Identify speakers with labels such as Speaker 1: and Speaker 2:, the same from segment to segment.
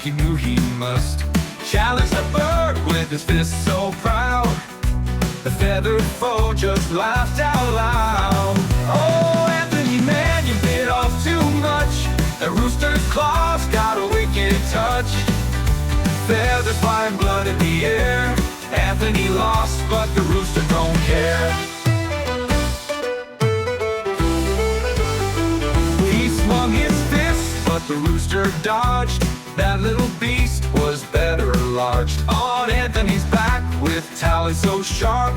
Speaker 1: like he knew he must challenge the bird with his fist so proud. The feathered foe just laughed out loud. Oh, Anthony, man, you bit off too much. That rooster's claws got a wicked touch. Feathers flying, blood in the air. Anthony lost, but the rooster don't care. He swung his fist, but the rooster dodged. That little beast was better lodged on Anthony's back with talons so sharp.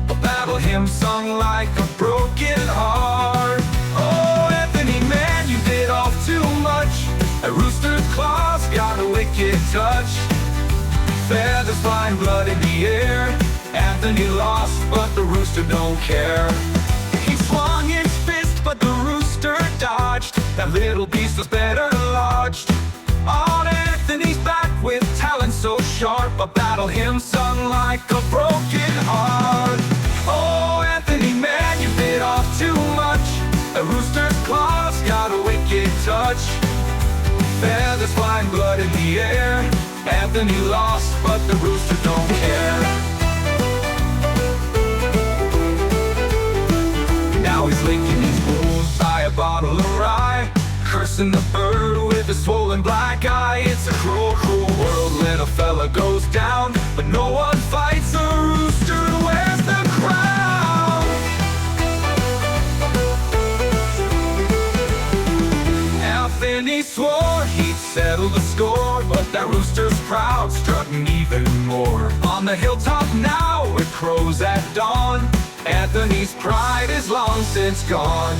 Speaker 1: A battle hymn sung like a broken heart. Oh, Anthony, man, you bit off too much. A rooster's claws got a wicked touch. Feathers flying, blood in the air. Anthony lost, but the rooster don't care. He swung his fist, but the rooster dodged. That little beast was better lodged on Anthony's back with talons so sharp. A battle hymn sung like a broken heart. Oh, Anthony, man, you bit off too much. A rooster's claws got a wicked touch. Feathers flying, blood in the air. Anthony lost, but the rooster don't care. Now he's licking his wounds by a bottle of rye, cursing the bird with a swollen black eye. It's a cruel, cruel world when a fella goes down, but no one fights a rooster who wears the crown. Anthony swore he'd settle the score, but that rooster's proud, strutting even more. On the hilltop now it crows at dawn. Anthony's pride is long since gone.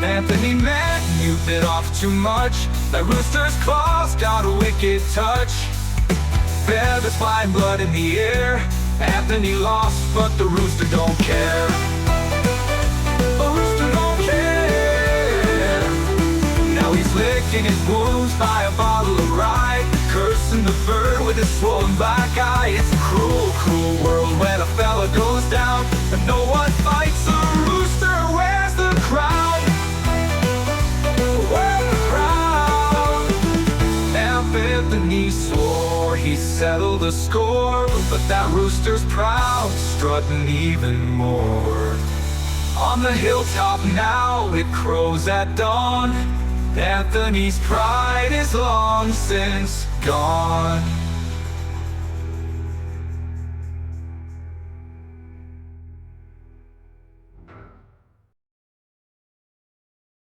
Speaker 1: Anthony, man, you bit off too much. That rooster's claws got a wicked touch. Feathers flying, blood in the air. Anthony lost, but the rooster don't care. The rooster don't care. Now he's licking his wounds by a bottle of rye, cursing the bird with his swollen black eye. It's a cruel, cruel world when a fella goes down, and no one fights a rooster who wears the crown. Anthony swore he settled the score, but that rooster's proud, strutting even more. On the hilltop now it crows at dawn. Anthony's pride is long since gone.